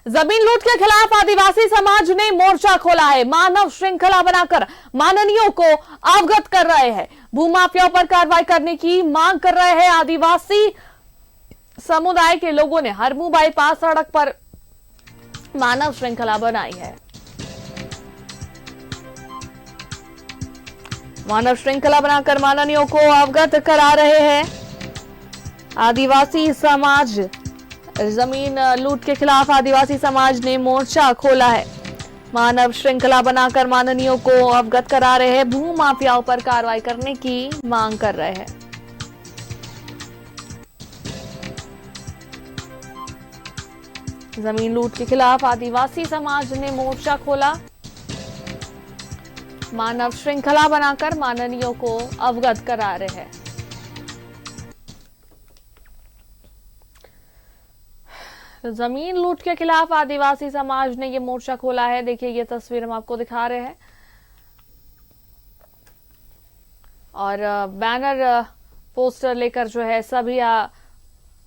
जमीन लूट के खिलाफ आदिवासी समाज ने मोर्चा खोला है। मानव श्रृंखला बनाकर माननीयों को अवगत कर रहे हैं। भूमाफियाओं पर कार्रवाई करने की मांग कर रहे हैं। आदिवासी समुदाय के लोगों ने हरमू बाईपास सड़क पर मानव श्रृंखला बनाई है। मानव श्रृंखला बनाकर माननीयों को अवगत करा रहे हैं। आदिवासी समाज जमीन लूट के खिलाफ आदिवासी समाज ने मोर्चा खोला है। मानव श्रृंखला बनाकर माननीयों को अवगत करा रहे हैं। भू माफियाओं पर कार्रवाई करने की मांग कर रहे हैं। जमीन लूट के खिलाफ आदिवासी समाज ने मोर्चा खोला। मानव श्रृंखला बनाकर माननीयों को अवगत करा रहे हैं। जमीन लूट के खिलाफ आदिवासी समाज ने ये मोर्चा खोला है। देखिए ये तस्वीर हम आपको दिखा रहे हैं और बैनर पोस्टर लेकर जो है सभी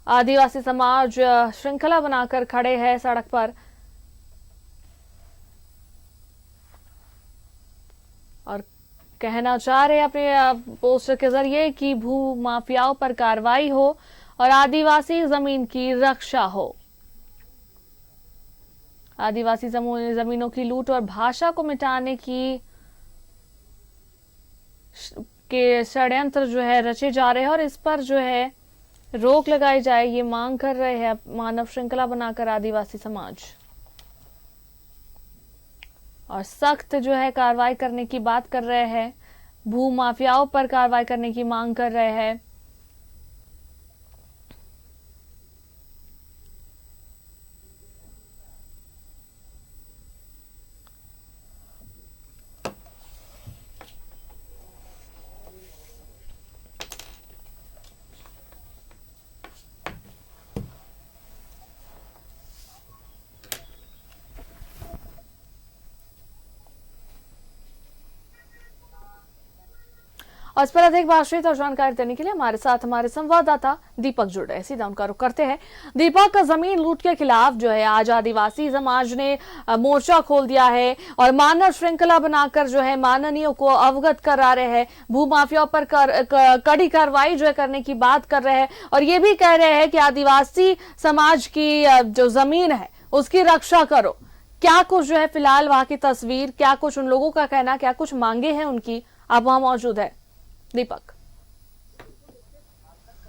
आदिवासी समाज श्रृंखला बनाकर खड़े हैं सड़क पर और कहना चाह रहे हैं अपने पोस्टर के जरिए कि भू माफियाओं पर कार्रवाई हो और आदिवासी जमीन की रक्षा हो। आदिवासी जमीनों की लूट और भाषा को मिटाने के षड्यंत्र जो है रचे जा रहे हैं और इस पर जो है रोक लगाई जाए, ये मांग कर रहे हैं मानव श्रृंखला बनाकर आदिवासी समाज और सख्त जो है कार्रवाई करने की बात कर रहे हैं। भू माफियाओं पर कार्रवाई करने की मांग कर रहे हैं। और इस पर अधिक बातचीत और जानकारी देने के लिए हमारे साथ हमारे संवाददाता दीपक जुड़ रहे हैं। सीधा उनका रुख करते हैं। दीपक, जमीन लूट के खिलाफ जो है आज आदिवासी समाज ने मोर्चा खोल दिया है और मानव श्रृंखला बनाकर जो है माननीयों को अवगत करा रहे हैं। भूमाफियाओं पर कड़ी कार्रवाई जो है करने की बात कर रहे हैं और ये भी कह रहे हैं कि आदिवासी समाज की जो जमीन है उसकी रक्षा करो। क्या कुछ जो है फिलहाल वहां की तस्वीर, क्या कुछ उन लोगों का कहना, क्या कुछ मांगे हैं उनकी, अब वहां मौजूद है दीपक।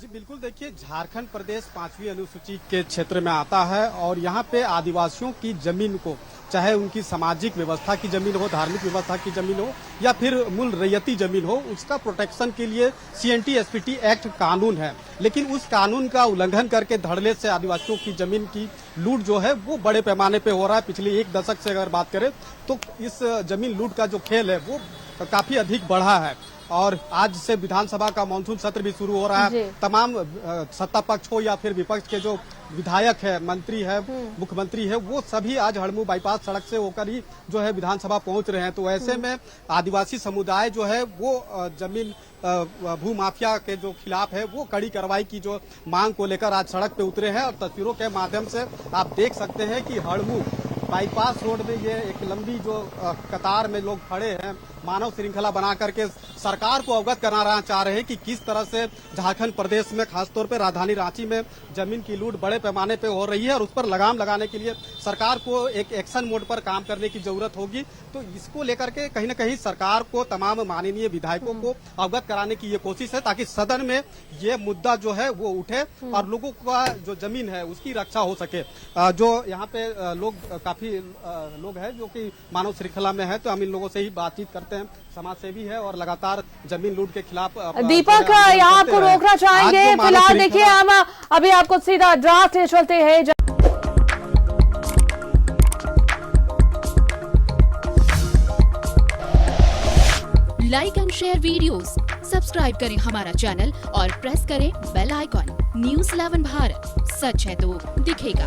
जी बिल्कुल, देखिए झारखंड प्रदेश 5वीं अनुसूची के क्षेत्र में आता है और यहाँ पे आदिवासियों की जमीन को, चाहे उनकी सामाजिक व्यवस्था की जमीन हो, धार्मिक व्यवस्था की जमीन हो या फिर मूल रैयती जमीन हो, उसका प्रोटेक्शन के लिए CNT SPT एक्ट कानून है। लेकिन उस कानून का उल्लंघन करके धड़ल्ले से आदिवासियों की जमीन की लूट जो है वो बड़े पैमाने पे हो रहा है। पिछले एक दशक से अगर बात करें तो इस जमीन लूट का जो खेल है वो काफी अधिक बढ़ा है और आज से विधानसभा का मानसून सत्र भी शुरू हो रहा है। तमाम सत्ता पक्ष हो या फिर विपक्ष के जो विधायक है, मंत्री है, मुख्यमंत्री है, वो सभी आज हड़मू बाईपास सड़क से होकर ही जो है विधानसभा पहुंच रहे हैं। तो ऐसे में आदिवासी समुदाय जो है वो जमीन भू माफिया के जो खिलाफ है वो कड़ी कार्रवाई की जो मांग को लेकर आज सड़क पे उतरे हैं और तस्वीरों के माध्यम से आप देख सकते हैं कि हड़मू बाईपास रोड में ये एक लंबी जो कतार में लोग खड़े हैं, मानव श्रृंखला बना करके सरकार को अवगत कराना चाह रहे हैं कि किस तरह से झारखंड प्रदेश में खासतौर पर राजधानी रांची में जमीन की लूट बड़े पैमाने पे हो रही है और उस पर लगाम लगाने के लिए सरकार को एक एक्शन मोड पर काम करने की जरूरत होगी। तो इसको लेकर के कहीं न कहीं सरकार को तमाम माननीय विधायकों को अवगत कराने की ये कोशिश है ताकि सदन में ये मुद्दा जो है वो उठे और लोगों का जो जमीन है उसकी रक्षा हो सके। जो यहाँ पे लोग काफी लोग हैं जो कि मानव श्रृंखला में है, तो हम इन लोगों से ही बातचीत करते हैं। समाज सेवी है और लगातार जमीन लूट के खिलाफ दीपक यहाँ आपको रोकना चाहेंगे। फिलहाल देखिए हम अभी आपको सीधा ड्राफ्ट ले चलते हैं। Like and share videos, subscribe करें हमारा चैनल और प्रेस करें बेल आइकॉन। News 11 भारत, सच है तो दिखेगा।